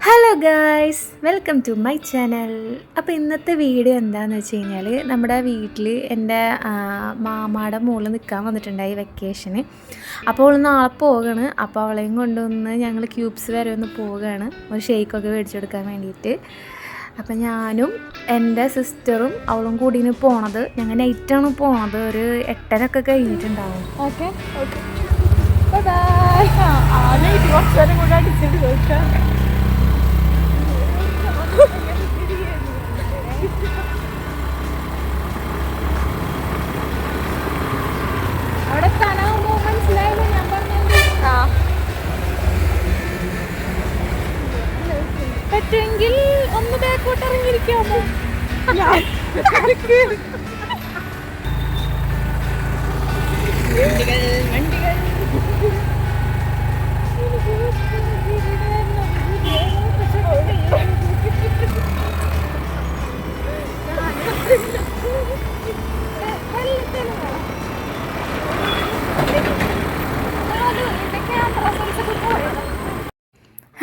Hello guys, welcome to my channel. അപ്പോൾ ഇന്നത്തെ video എന്താണെന്ന് വെച്ച് കഴിഞ്ഞാൽ നമ്മുടെ വീട്ടിൽ എൻ്റെ മാമാടെ മോള് നിൽക്കാൻ വന്നിട്ടുണ്ടായി വെക്കേഷന്. അപ്പോൾ അവൾ നാളെ പോവുകയാണ്. അപ്പോൾ അവളെയും കൊണ്ടുവന്ന് ഞങ്ങൾ ക്യൂബ്സ് വരെ ഒന്ന് പോവുകയാണ്, ഒരു ഷേക്കൊക്കെ മേടിച്ചെടുക്കാൻ വേണ്ടിയിട്ട്. അപ്പം ഞാനും എൻ്റെ സിസ്റ്ററും അവളും കൂടിയാണ് പോണത്. ഞങ്ങൾ നൈറ്റാണ് പോണത്, ഒരു 8:30 കഴിഞ്ഞിട്ടുണ്ടാവും. Okay okay bye. കുറച്ച് നേരം കൂടെ അടിച്ചിട്ട് ചോദിക്കാം. അവിടെ തനാകുമ്പോൾ മനസ്സിലായില്ല ഞാൻ പറഞ്ഞത്. പറ്റുമെങ്കിൽ ഒന്ന് ബാക്കോട്ട് ഇറങ്ങിയിരിക്കാമോ? വണ്ടികൾ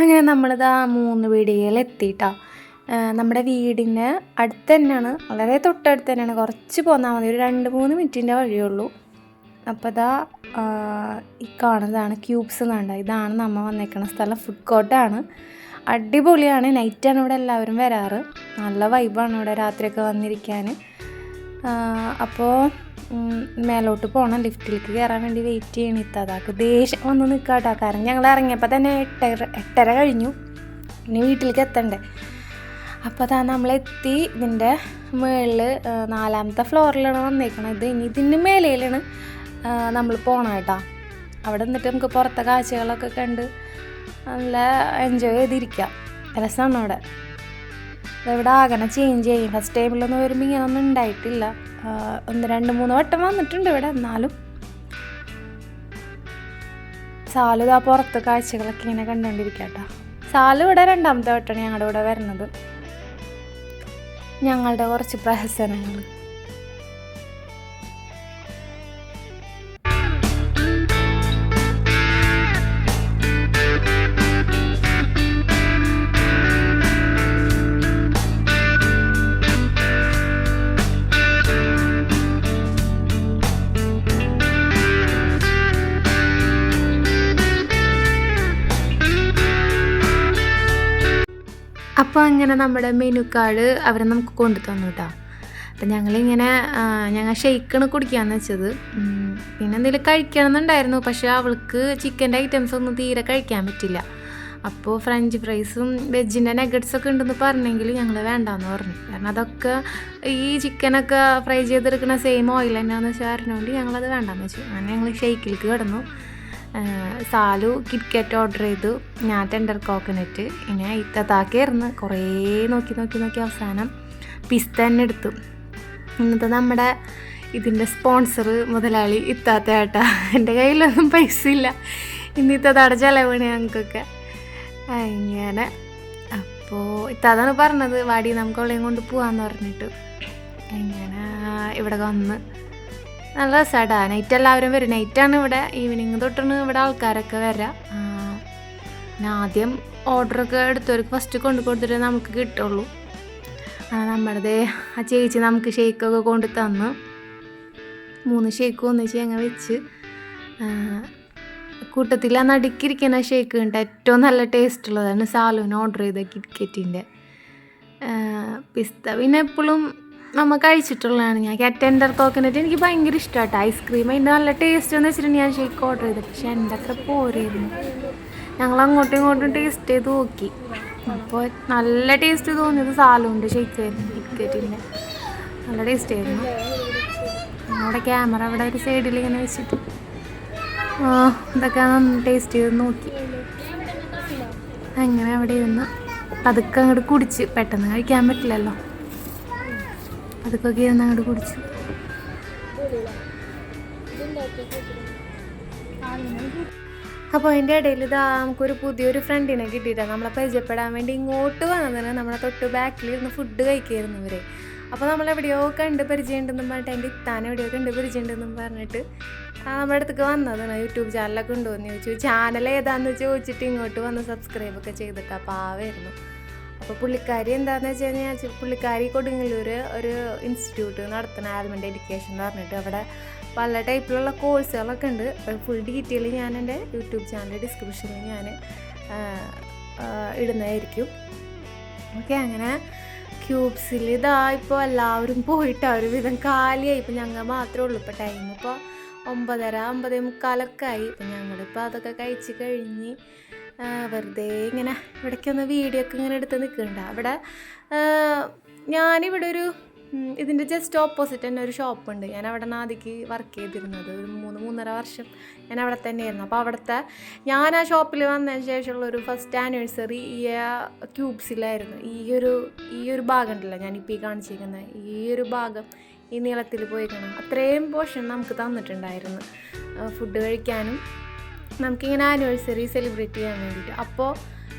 അങ്ങനെ നമ്മളിതാ 3 വീടുകളിൽ എത്തിയിട്ടാ. നമ്മുടെ വീടിന് അടുത്ത് തന്നെയാണ്, വളരെ തൊട്ടടുത്ത് തന്നെയാണ്. കുറച്ച് പോന്നാൽ മതി, ഒരു 2-3 മിനിറ്റിൻ്റെ വഴിയുള്ളൂ. അപ്പോൾ ഇതാ ഈ കാണുന്നതാണ് ക്യൂബ്സ് എന്നാണ്ട. ഇതാണ് നമ്മൾ വന്നേക്കുന്ന സ്ഥലം. ഫുഡ് കോർട്ടാണ്, അടിപൊളിയാണ്. നൈറ്റാണ് ഇവിടെ എല്ലാവരും വരാറ്. നല്ല വൈബാണ് ഇവിടെ രാത്രിയൊക്കെ വന്നിരിക്കാൻ. അപ്പോൾ മേലോട്ട് പോകണം, ലിഫ്റ്റിലേക്ക് കയറാൻ വേണ്ടി വെയിറ്റ് ചെയ്യണം. ഇത്താതാക്ക് ദേഷ്യം വന്ന് നിൽക്കാട്ടോ. കാരണം ഞങ്ങൾ ഇറങ്ങിയപ്പോൾ തന്നെ 8:30 കഴിഞ്ഞു, ഇനി വീട്ടിലേക്ക് എത്തണ്ടേ. അപ്പോൾ അതാ നമ്മളെത്തി. ഇതിൻ്റെ മുകളിൽ 4ാമത്തെ ഫ്ലോറിലാണ് വന്നേക്കണത്. ഇനി ഇതിൻ്റെ മേലയിലാണ് നമ്മൾ പോകണം കേട്ടോ. അവിടെ നിന്നിട്ട് നമുക്ക് പുറത്തെ കാഴ്ചകളൊക്കെ കണ്ട് നല്ല എൻജോയ് ചെയ്തിരിക്കാം. രസമാണ് ഇവിടെ. ഇവിടെ ആകെ ചേഞ്ച് ചെയ്യും. ഫസ്റ്റ് ടൈമിലൊന്നും വരുമ്പോൾ ഇങ്ങനൊന്നും ഉണ്ടായിട്ടില്ല. 1-2-3 വട്ടം വന്നിട്ടുണ്ട് ഇവിടെ. എന്നാലും സാലു ഇതാ പുറത്ത് കാഴ്ചകളൊക്കെ ഇങ്ങനെ കണ്ടുകൊണ്ടിരിക്കാം കേട്ടോ. സാലു ഇവിടെ 2ാമത്തെ വട്ടമാണ് ഞങ്ങളുടെ ഇവിടെ വരുന്നത്. ഞങ്ങളുടെ കുറച്ച് പ്രഹസനങ്ങൾ. അപ്പോൾ അങ്ങനെ നമ്മുടെ മെനു കാർഡ് അവർ നമുക്ക് കൊണ്ടു തന്നു കേട്ടോ. അപ്പം ഞങ്ങൾ ഷെയ്ക്കാണ് കുടിക്കാമെന്ന് വെച്ചത്. പിന്നെ എന്തെങ്കിലും കഴിക്കണമെന്നുണ്ടായിരുന്നു, പക്ഷേ അവൾക്ക് ചിക്കൻ്റെ ഐറ്റംസ് ഒന്നും തീരെ കഴിക്കാൻ പറ്റില്ല. അപ്പോൾ ഫ്രഞ്ച് ഫ്രൈസും വെജിൻ്റെ നഗറ്റ്സൊക്കെ ഉണ്ടെന്ന് പറഞ്ഞെങ്കിൽ ഞങ്ങൾ വേണ്ടാന്ന് പറഞ്ഞു. കാരണം അതൊക്കെ ഈ ചിക്കനൊക്കെ ഫ്രൈ ചെയ്തെടുക്കുന്ന സെയിം ഓയിൽ തന്നെയാണെന്ന് വെച്ചാൽ അറിഞ്ഞുകൊണ്ട് ഞങ്ങളത് വേണ്ടാന്ന് വെച്ചു. അങ്ങനെ ഞങ്ങൾ ഷെയ്ക്കിലേക്ക് കിടന്നു. സാലു കിറ്റ്കാറ്റ് ഓർഡർ ചെയ്തു, ഞാൻ ടെൻഡർ കോക്കനറ്റ്. ഇങ്ങനെ ഇത്താക്കിയായിരുന്നു. കുറേ നോക്കി അവസാനം പിസ്ത തന്നെ എടുത്തു. ഇന്നത്തെ നമ്മുടെ ഇതിൻ്റെ സ്പോൺസർ മുതലാളി ഇത്താത്ത കേട്ടാ. എൻ്റെ കയ്യിലൊന്നും പൈസ ഇല്ല, ഇന്ന് ഇത്താത്തയുടെ ചിലവാണ് ഞങ്ങൾക്കൊക്കെ. അങ്ങനെ അപ്പോൾ ഇത്താതാണ് പറഞ്ഞത്, വാടി നമുക്ക് അവളെയും കൊണ്ട് പോകാമെന്ന് പറഞ്ഞിട്ട്. അങ്ങനെ ഇവിടെ വന്ന് നല്ല രസമായിട്ടാ. നൈറ്റ് എല്ലാവരും വരും. നൈറ്റാണ് ഇവിടെ, ഈവനിങ് തൊട്ടാണ് ഇവിടെ ആൾക്കാരൊക്കെ വരാം. ആദ്യം ഓർഡറൊക്കെ എടുത്തവർക്ക് ഫസ്റ്റ് കൊണ്ട് കൊടുത്തിട്ട് നമുക്ക് കിട്ടുള്ളൂ. നമ്മുടെ ആ ചേച്ചി നമുക്ക് ഷേക്കൊക്കെ കൊണ്ട് തന്നു. 3 ഷേക്ക് ഒന്നിച്ച് ഞങ്ങൾ വെച്ച്. കൂട്ടത്തിൽ ആ നടുക്കിരിക്കുന്ന ഷേക്ക് ഉണ്ട്, ഏറ്റവും നല്ല ടേസ്റ്റ് ഉള്ളതാണ് സാലുവിന് ഓർഡർ ചെയ്ത കിറ്റ്കാറ്റിൻ്റെ. പിസ്ത പിന്നെ എപ്പോഴും നമ്മൾ കഴിച്ചിട്ടുള്ളതാണ്. ഞാൻ ടെൻഡർ കോക്കനറ്റ് എനിക്ക് ഭയങ്കര ഇഷ്ടമാട്ടോ. ഐസ്ക്രീം അതിൻ്റെ നല്ല ടേസ്റ്റ് എന്ന് വെച്ചിട്ടുണ്ടെങ്കിൽ ഞാൻ ഷേക്ക് ഓർഡർ ചെയ്തത്. പക്ഷേ എൻ്റെ അത്ര പോരായിരുന്നു. ഞങ്ങൾ അങ്ങോട്ടും ഇങ്ങോട്ടും ടേസ്റ്റ് ചെയ്ത് നോക്കി. അപ്പോൾ നല്ല ടേസ്റ്റ് തോന്നിയത് സാലുവിൻ്റെ ഷേക്ക് ആയിരുന്നു, കിറ്റ്കാറ്റിൻ്റെ. നല്ല ടേസ്റ്റ് ആയിരുന്നു. നമ്മുടെ ക്യാമറ അവിടെ ഒരു സൈഡിൽ ഇങ്ങനെ വെച്ചിട്ട് ഇതൊക്കെ ടേസ്റ്റ് ചെയ്ത് നോക്കി. അങ്ങനെ അവിടെ ഇരുന്ന് പതുക്കെ അങ്ങോട്ട് കുടിച്ച്. പെട്ടെന്ന് കഴിക്കാൻ പറ്റില്ലല്ലോ, അതൊക്കെ ഇരുന്ന് അങ്ങോട്ട് കുടിച്ചു. അപ്പോൾ അതിൻ്റെ ഇടയിൽ ഇതാ നമുക്കൊരു പുതിയൊരു ഫ്രണ്ടിനെ കിട്ടിയിട്ടാണ്. നമ്മളെ പരിചയപ്പെടാൻ വേണ്ടി ഇങ്ങോട്ട് വന്നതിന് നമ്മളെ തൊട്ട് ബാക്കിലിരുന്ന് ഫുഡ് കഴിക്കായിരുന്നു ഇവർ. അപ്പോൾ നമ്മളെവിടെയോ കണ്ട് പരിചയമുണ്ടെന്നും പറഞ്ഞിട്ട് എൻ്റെ ഇത്താൻ എവിടെയോ കണ്ട് പരിചയമുണ്ടെന്നും പറഞ്ഞിട്ട് നമ്മുടെ അടുത്തേക്ക് വന്നതാണ്. യൂട്യൂബ് ചാനലൊക്കെ ഉണ്ടോ എന്ന് ചോദിച്ചു. ചാനൽ ഏതാണെന്ന് ചോദിച്ചിട്ട് ഇങ്ങോട്ട് വന്ന് സബ്സ്ക്രൈബൊക്കെ ചെയ്തിട്ട് പാവായിരുന്നു. അപ്പോൾ പുള്ളിക്കാരി എന്താണെന്ന് വെച്ച് കഴിഞ്ഞാൽ പുള്ളിക്കാരി കൊടുങ്ങല്ലൂർ ഒരു ഇൻസ്റ്റിറ്റ്യൂട്ട് നടത്തുന്ന ആൽമണ്ട് എഡ്യൂക്കേഷൻ എന്ന് പറഞ്ഞിട്ട് അവിടെ പല ടൈപ്പിലുള്ള കോഴ്സുകളൊക്കെ ഉണ്ട്. ഫുൾ ഡീറ്റെയിൽ ഞാൻ എൻ്റെ യൂട്യൂബ് ചാനൽ ഡിസ്ക്രിപ്ഷനിൽ ഞാൻ ഇടുന്നതായിരിക്കും. ഓക്കെ, അങ്ങനെ ക്യൂബ്സിൽ ഇതാ ഇപ്പോൾ എല്ലാവരും പോയിട്ട് ഒരുവിധം കാലിയായി. ഇപ്പോൾ ഞങ്ങൾ മാത്രമേ ഉള്ളൂ. ഇപ്പോൾ ടൈം ഇപ്പോൾ 9:30-9:45 ആയി. ഇപ്പം ഞങ്ങളിപ്പോൾ അതൊക്കെ കഴിച്ച് കഴിഞ്ഞ് വെറുതെ ഇങ്ങനെ ഇവിടേക്കൊന്ന് വീഡിയോ ഒക്കെ ഇങ്ങനെ എടുത്ത് നിൽക്കുന്നുണ്ട്. അവിടെ ഞാനിവിടെ ഒരു ഇതിൻ്റെ ജസ്റ്റ് ഓപ്പോസിറ്റ് തന്നെ ഒരു ഷോപ്പുണ്ട്. ഞാൻ അവിടെ ആദ്യക്ക് വർക്ക് ചെയ്തിരുന്നത് ഒരു 3-3.5 വർഷം ഞാൻ അവിടെ തന്നെയായിരുന്നു. അപ്പോൾ അവിടുത്തെ ഞാൻ ആ ഷോപ്പിൽ വന്നതിന് ശേഷമുള്ളൊരു ഫസ്റ്റ് ആനിവേഴ്സറി ഈ ക്യൂബ്സിലായിരുന്നു. ഈ ഒരു ഭാഗം ഉണ്ടല്ലോ ഞാനിപ്പോൾ ഈ കാണിച്ചിരിക്കുന്നത്, ഈ ഒരു ഭാഗം ഈ നീളത്തിൽ പോയിക്കണം. അത്രയും പോർഷൻ നമുക്ക് തന്നിട്ടുണ്ടായിരുന്നു ഫുഡ് കഴിക്കാനും നമുക്കിങ്ങനെ ആനിവേഴ്സറി സെലിബ്രേറ്റ് ചെയ്യാൻ വേണ്ടിയിട്ട്. അപ്പോൾ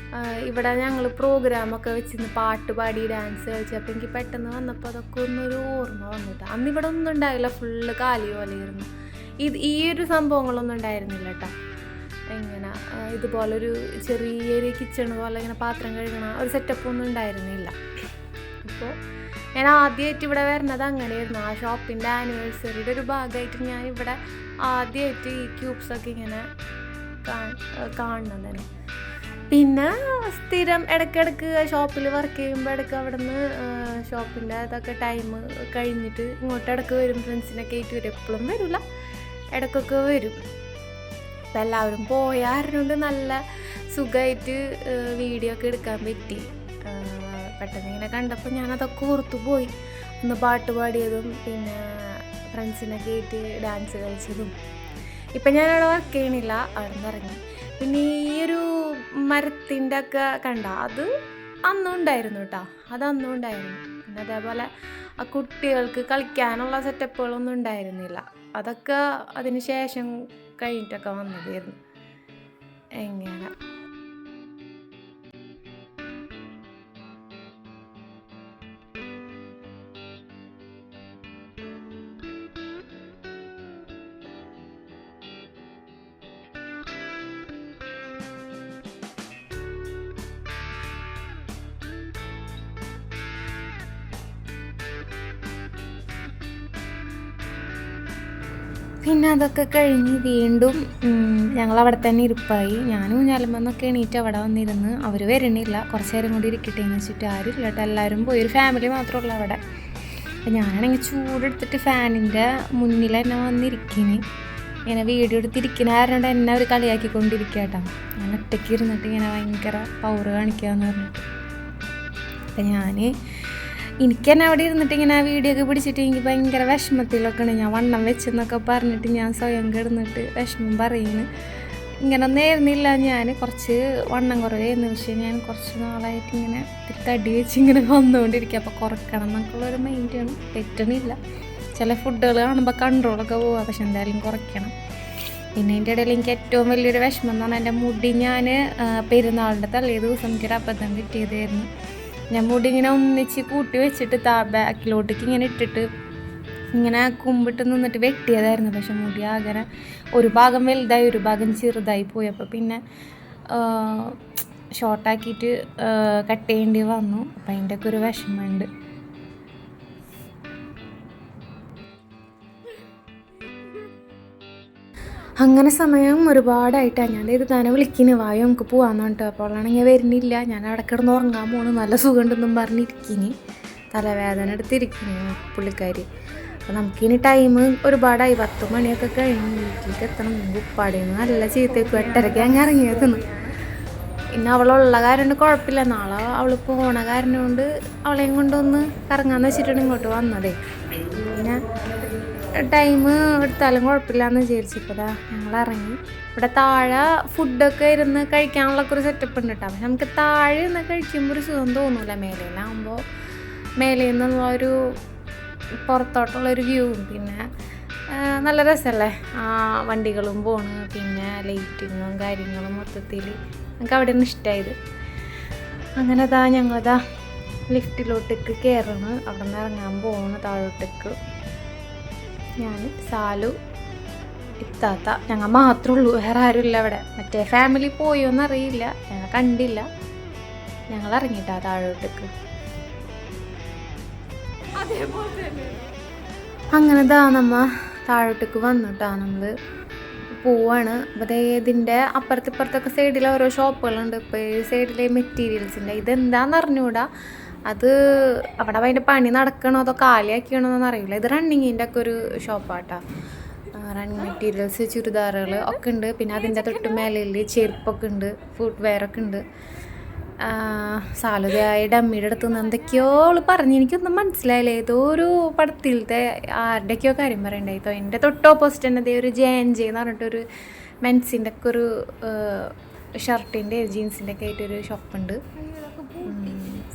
ഇവിടെ ഞങ്ങൾ പ്രോഗ്രാമൊക്കെ വെച്ചിരുന്ന് പാട്ട് പാടി ഡാൻസ് കളിച്ച്. അപ്പോൾ എനിക്ക് പെട്ടെന്ന് വന്നപ്പോൾ അതൊക്കെ ഒന്നൊരു ഓർമ്മ വന്നിട്ട്. അന്ന് ഇവിടെ ഒന്നും ഉണ്ടായില്ല, ഫുള്ള് കാലി പോലെയായിരുന്നു. ഈ ഒരു സംഭവങ്ങളൊന്നും ഉണ്ടായിരുന്നില്ല കേട്ടോ. ഇങ്ങനെ ഇതുപോലൊരു ചെറിയൊരു കിച്ചൺ പോലെ ഇങ്ങനെ പാത്രം കഴുകണ ഒരു സെറ്റപ്പൊന്നും ഉണ്ടായിരുന്നില്ല. അപ്പോൾ ഞാൻ ആദ്യമായിട്ട് ഇവിടെ വരുന്നത് അങ്ങനെയായിരുന്നു. ആ ഷോപ്പിൻ്റെ ആനിവേഴ്സറിയുടെ ഒരു ഭാഗമായിട്ട് ഞാനിവിടെ ആദ്യമായിട്ട് ഈ ക്യൂബ്സൊക്കെ ഇങ്ങനെ കാണുന്നതാണ്. പിന്നെ സ്ഥിരം ഇടയ്ക്കിടയ്ക്ക് ഷോപ്പിൽ വർക്ക് ചെയ്യുമ്പോൾ ഇടയ്ക്ക് അവിടെ നിന്ന് ഷോപ്പിൻ്റെ അതൊക്കെ ടൈം കഴിഞ്ഞിട്ട് ഇങ്ങോട്ട് ഇടയ്ക്ക് വരും. ഫ്രണ്ട്സിനൊക്കെ ആയിട്ട് വരും. എപ്പോഴും വരില്ല, ഇടയ്ക്കൊക്കെ വരും. അപ്പം എല്ലാവരും പോയാറുണ്ട്. നല്ല സുഖമായിട്ട് വീഡിയോ ഒക്കെ എടുക്കാൻ പറ്റി. പെട്ടെന്ന് ഇങ്ങനെ കണ്ടപ്പോൾ ഞാനതൊക്കെ ഓർത്തു പോയി. ഒന്ന് പാട്ട് പാടിയതും പിന്നെ ഫ്രണ്ട്സിനൊക്കെ ആയിട്ട് ഡാൻസ് കളിച്ചതും. ഇപ്പം ഞാനവിടെ വർക്ക് ചെയ്യണില്ല, അവിടെ നിന്ന് ഇറങ്ങി. പിന്നെ ഈ ഒരു മരത്തിൻ്റെ ഒക്കെ കണ്ട അത് അന്നും ഉണ്ടായിരുന്നു കേട്ടോ, അതന്നും ഉണ്ടായിരുന്നു. പിന്നെ അതേപോലെ ആ കുട്ടികൾക്ക് കളിക്കാനുള്ള സെറ്റപ്പുകളൊന്നും ഉണ്ടായിരുന്നില്ല. അതൊക്കെ അതിന് ശേഷം കഴിഞ്ഞിട്ടൊക്കെ വന്നതായിരുന്നു. എങ്ങനെ പിന്നെ അതൊക്കെ കഴിഞ്ഞ് വീണ്ടും ഞങ്ങളവിടെ തന്നെ ഇരിപ്പായി. ഞാനും ഊഞ്ഞാലുമെന്നൊക്കെ എണീറ്റ് അവിടെ വന്നിരുന്ന്. അവർ വരണില്ല, കുറച്ച് നേരം കൂടി ഇരിക്കട്ടെ എന്ന് വെച്ചിട്ട് ആരും ഇല്ല കേട്ടോ. എല്ലാവരും പോയി, ഒരു ഫാമിലി മാത്രമുള്ളൂ അവിടെ. അപ്പം ഞാനാണെങ്കിൽ ചൂടെടുത്തിട്ട് ഫാനിൻ്റെ മുന്നിൽ തന്നെ വന്നിരിക്കിന്, ഇങ്ങനെ വീഡിയോ എടുത്തിരിക്കുന്ന കാരണം എന്നെ അവർ കളിയാക്കിക്കൊണ്ടിരിക്കുക കേട്ടോ. ഞാൻ ഒറ്റയ്ക്ക് ഇരുന്നിട്ട് ഇങ്ങനെ ഭയങ്കര പവർ കാണിക്കാമെന്ന് പറഞ്ഞിട്ട്. അപ്പം എനിക്ക് തന്നെ അവിടെ ഇരുന്നിട്ട് ഇങ്ങനെ വീഡിയോ ഒക്കെ പിടിച്ചിട്ട് എനിക്ക് ഭയങ്കര വിഷമത്തിലൊക്കെയാണ്. ഞാൻ വണ്ണം വെച്ചെന്നൊക്കെ പറഞ്ഞിട്ട് ഞാൻ സ്വയം കിടന്നിട്ട് വിഷമം പറയുന്നു. ഇങ്ങനെ ഒന്നും ആയിരുന്നില്ല, ഞാൻ കുറച്ച് വണ്ണം കുറവായിരുന്നു. പക്ഷേ ഞാൻ കുറച്ച് നാളായിട്ട് ഇങ്ങനെ തടി വെച്ച് ഇങ്ങനെ വന്നുകൊണ്ടിരിക്കുക. അപ്പോൾ കുറക്കണം എന്നൊക്കെയുള്ളൊരു മൈൻഡാണ്. തെറ്റണില്ല, ചില ഫുഡുകൾ കാണുമ്പോൾ കൺട്രോളൊക്കെ പോവുക, പക്ഷെ എന്തായാലും കുറയ്ക്കണം. പിന്നെ അതിൻ്റെ ഇടയിൽ എനിക്ക് ഏറ്റവും വലിയൊരു വിഷമം എന്ന് പറഞ്ഞാൽ എൻ്റെ മുടി ഞാൻ പെരുന്നാളിൻ്റെ തലേ ദിവസം എനിക്കൊരു അബദ്ധം കിട്ടിയതായിരുന്നു. ഞാൻ മുടി ഇങ്ങനെ ഒന്നിച്ച് കൂട്ടി വെച്ചിട്ട് ബാക്കിലോട്ടേക്ക് ഇങ്ങനെ ഇട്ടിട്ട് ഇങ്ങനെ കുമ്പിട്ട് നിന്നിട്ട് വെട്ടിയതായിരുന്നു. പക്ഷെ മുടി ആകെ ഒരു ഭാഗം വലുതായി ഒരു ഭാഗം ചെറുതായി പോയി. അപ്പോൾ പിന്നെ ഷോർട്ടാക്കിയിട്ട് കട്ട് ചെയ്യേണ്ടി വന്നു. അപ്പം അതിൻ്റെയൊക്കെ ഒരു വിഷമമുണ്ട്. അങ്ങനെ സമയം ഒരുപാടായിട്ടാണ് ഞാൻ ഇത് തന്നെ വിളിക്കുന്നു, വായോ നമുക്ക് പോകാമെന്ന് പറഞ്ഞിട്ട്. അപ്പോൾ ആണെങ്കിൽ വരുന്നില്ല. ഞാൻ അവിടെ കിടന്ന് ഉറങ്ങാൻ പോകണം, നല്ല സുഖമുണ്ടെന്നും പറഞ്ഞിരിക്കുന്നു. തലവേദന എടുത്തിരിക്കുന്നു പുള്ളിക്കാരി. അപ്പോൾ നമുക്കിനി ടൈം ഒരുപാടായി, 10 മണിയൊക്കെ കഴിഞ്ഞ് വീട്ടിലേക്ക് എത്തണം. ഉപ്പാടിന്ന് നല്ല ചീത്തയ്ക്കും 8:30 അങ്ങ് ഇറങ്ങിയേക്കുന്നു. പിന്നെ അവളുള്ള കാരണം കൊണ്ട് കുഴപ്പമില്ല. നാളെ അവൾ പോണ കാരണം കൊണ്ട് അവളെയും കൊണ്ടൊന്ന് കറങ്ങാമെന്ന് വെച്ചിട്ടാണ് ഇങ്ങോട്ട് വന്നതേ. പിന്നെ ടൈം എടുത്താലും കുഴപ്പമില്ലാന്ന് വിചാരിച്ചപ്പോൾ ഞങ്ങൾ ഇറങ്ങി. ഇവിടെ താഴെ ഫുഡൊക്കെ ഇരുന്ന് കഴിക്കാനുള്ളൊക്കെ ഒരു സെറ്റപ്പ് ഉണ്ട് കേട്ടോ. പക്ഷെ നമുക്ക് താഴെ നിന്ന് കഴിക്കുമ്പോൾ ഒരു സുഖം തോന്നില്ല. മേലേന്നാകുമ്പോൾ മേലേയിൽ നിന്നുള്ളൊരു പുറത്തോട്ടുള്ളൊരു വ്യൂവും പിന്നെ നല്ല രസമല്ലേ, വണ്ടികളും പോണ്, പിന്നെ ലൈറ്റിങ്ങും കാര്യങ്ങളും മൊത്തത്തിൽ നമുക്ക് അവിടെ നിന്ന് ഇഷ്ടമായത്. അങ്ങനെ ഞങ്ങളിതാ ലിഫ്റ്റിലോട്ടേക്ക് കയറണം. അവിടെ നിന്ന് ഇറങ്ങാൻ പോകണം താഴോട്ടേക്ക്. ഞാൻ, സാലു, ഇത്താത്ത, ഞങ്ങൾ മാത്രമേ ഉള്ളൂ, വേറെ ആരുമില്ല അവിടെ. മറ്റേ ഫാമിലി പോയോന്നറിയില്ല, ഞങ്ങൾ കണ്ടില്ല. ഞങ്ങൾ ഇറങ്ങിയിട്ടാ താഴോട്ടേക്ക്. അങ്ങനെ നമ്മ താഴോട്ടേക്ക് വന്നിട്ടാ നമ്മൾ പോവാണ്. അപ്പോൾ ഇതിൻ്റെ അപ്പുറത്തിപ്പുറത്തൊക്കെ സൈഡിൽ ഓരോ ഷോപ്പുകളുണ്ട്. ഇപ്പോൾ ഈ സൈഡിലെ മെറ്റീരിയൽസിൻ്റെ ഇതെന്താണെന്ന് അറിഞ്ഞുകൂടാ. അത് അവിടെ അതിൻ്റെ പണി നടക്കണോ അതോ കാലിയാക്കിയണോ എന്നൊന്നും അറിയില്ല. ഇത് റണ്ണിങ്ങിൻ്റെ ഒക്കെ ഒരു ഷോപ്പാട്ടാ. റണ്ണിങ് മെറ്റീരിയൽസ്, ചുരിദാറുകൾ ഒക്കെ ഉണ്ട്. പിന്നെ അതിൻ്റെ തൊട്ട് മേലയിൽ ചെരുപ്പൊക്കെ ഉണ്ട്, ഫുഡ് വെയറൊക്കെ ഉണ്ട്. സാലുതയായ ഡമ്മിയുടെ അടുത്ത് നിന്ന് എന്തൊക്കെയോ അവള് പറഞ്ഞ്, എനിക്കൊന്നും മനസ്സിലായില്ല. ഏതോ ഒരു പടത്തിലത്തെ ആരുടെയൊക്കെയോ കാര്യം പറയണ്ടായിട്ടോ. എൻ്റെ തൊട്ട് ഓപ്പോസിറ്റ് തന്നെ ഒരു JNJ എന്ന് പറഞ്ഞിട്ടൊരു മെൻസിൻ്റെ ഒക്കെ ഒരു ഷർട്ടിൻ്റെ ജീൻസിൻ്റെ ഒക്കെ ആയിട്ടൊരു ഷോപ്പുണ്ട്.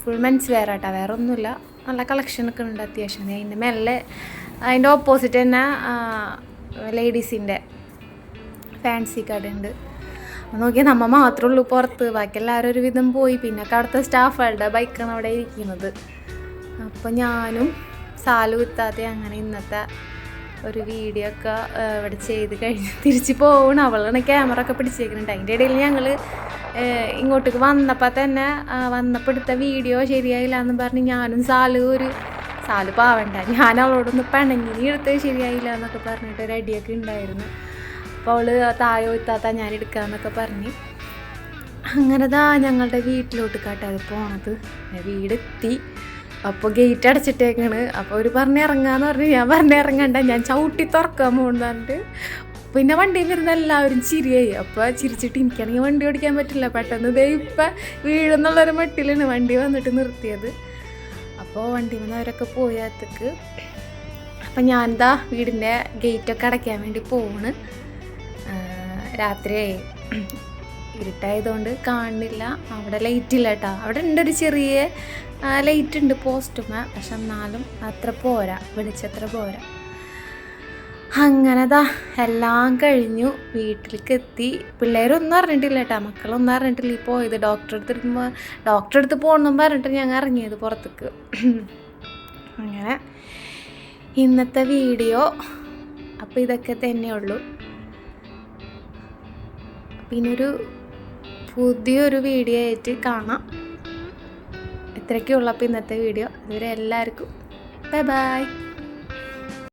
ഫുൾ മെൻസ് വെയർ ആട്ടാ, വേറെ ഒന്നുമില്ല. നല്ല കളക്ഷനൊക്കെ ഉണ്ട് അത്യാവശ്യം. അതിൻ്റെ മേലെ അതിൻ്റെ ഓപ്പോസിറ്റ് തന്നെ ലേഡീസിൻ്റെ ഫാൻസി കട ഉണ്ട്. നോക്കിയാൽ നമ്മൾ മാത്രമേ ഉള്ളൂ പുറത്ത്, ബാക്കി എല്ലാവരും ഒരു വിധം പോയി. പിന്നെ അവിടുത്തെ സ്റ്റാഫുകളുടെ ബൈക്കാണ് അവിടെ ഇരിക്കുന്നത്. അപ്പോൾ ഞാനും സാലു ഇത്താത്ത അങ്ങനെ ഇന്നത്തെ ഒരു വീഡിയോ ഒക്കെ ഇവിടെ ചെയ്ത് കഴിഞ്ഞ് തിരിച്ച് പോകണം. അവളാണ് ക്യാമറ ഒക്കെ പിടിച്ചേക്കുന്നുണ്ട്. അതിൻ്റെ ഇടയിൽ ഞങ്ങൾ ഇങ്ങോട്ടേക്ക് വന്നപ്പോൾ തന്നെ വന്നപ്പോൾ എടുത്ത വീഡിയോ ശരിയായില്ല എന്ന് പറഞ്ഞ് ഞാനും സാലു പാവണ്ട, ഞാൻ അവളോടൊന്ന് പിണങ്ങി എടുത്തത് ശരിയായില്ല എന്നൊക്കെ പറഞ്ഞിട്ട് റെഡിയൊക്കെ ഉണ്ടായിരുന്നു. അപ്പോൾ അവൾ താഴെ എത്താത്ത ഞാൻ എടുക്കാമെന്നൊക്കെ പറഞ്ഞ് അങ്ങനെ ഞങ്ങളുടെ വീട്ടിലോട്ട് കാട്ടാതെ പോണത്. വീടെത്തി. അപ്പോൾ ഗേറ്റ് അടച്ചിട്ടേക്കാണ്. അപ്പോൾ അവർ ഇറങ്ങാന്ന് പറഞ്ഞ് ഞാൻ ഇറങ്ങണ്ട, ഞാൻ ചവിട്ടി തുറക്കാൻ പോകുന്നുണ്ട്. പിന്നെ വണ്ടിയിൽ വരുന്ന എല്ലാവരും ചിരിയായി. അപ്പോൾ ചിരിച്ചിട്ട് എനിക്കാണെങ്കിൽ വണ്ടി ഓടിക്കാൻ പറ്റില്ല. പെട്ടെന്ന് ഇപ്പം വീഴുന്നുള്ളൊരു മട്ടിലാണ് വണ്ടി വന്നിട്ട് നിർത്തിയത്. അപ്പോൾ വണ്ടി വന്ന് അവരൊക്കെ പോയത്തേക്ക് അപ്പം ഞാനിതാ വീടിൻ്റെ ഗേറ്റൊക്കെ അടയ്ക്കാൻ വേണ്ടി പോവാണ്. രാത്രിയായി, ഇരുട്ടായതുകൊണ്ട് കാണുന്നില്ല. അവിടെ ലൈറ്റ് ഇല്ല കേട്ടോ. അവിടെ ഉണ്ടൊരു ചെറിയ ലൈറ്റ് ഉണ്ട് പോസ്റ്റുമേ, പക്ഷെ എന്നാലും അത്ര പോരാ, വെളിച്ചത്ര പോരാ. അങ്ങനെ എല്ലാം കഴിഞ്ഞു വീട്ടിലേക്ക് എത്തി. പിള്ളേരൊന്നും അറിഞ്ഞിട്ടില്ല കേട്ടോ, മക്കളൊന്നും അറിഞ്ഞിട്ടില്ല. ഈ പോയത് ഡോക്ടറെ അടുത്ത് പോകണമെന്നും പറഞ്ഞിട്ട് ഞങ്ങൾ ഇറങ്ങിയത് പുറത്തേക്ക്. അങ്ങനെ ഇന്നത്തെ വീഡിയോ അപ്പോൾ ഇതൊക്കെ തന്നെയുള്ളൂ. പിന്നൊരു പുതിയൊരു വീഡിയോ ആയിട്ട് കാണാം. ഇത്രയൊക്കെയുള്ളപ്പോൾ ഇന്നത്തെ വീഡിയോ. അതുവരെ എല്ലാവർക്കും ബൈ ബൈ.